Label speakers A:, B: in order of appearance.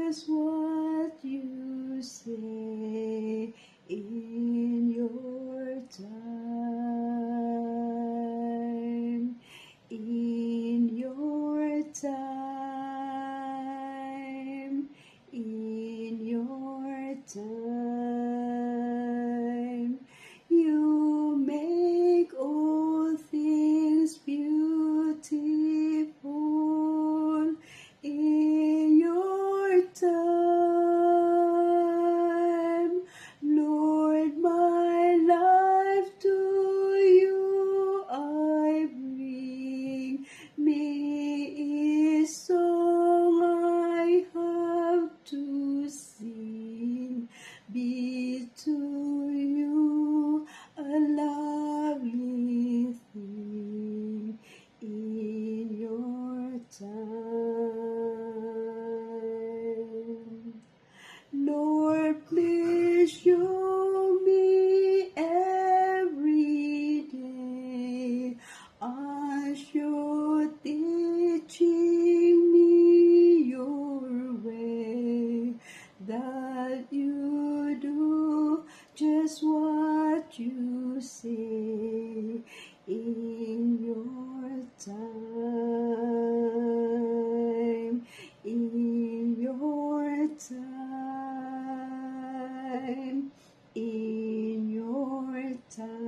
A: just what you say in your time, in your time, in your time. You make all things beautiful in your time. Lord, my life to you I bring. May a song I have to sing be to you a lovely thing in your time. Lord, please show me every day as you're teaching me your way, that you do just what you say in your time, in your time, in your time.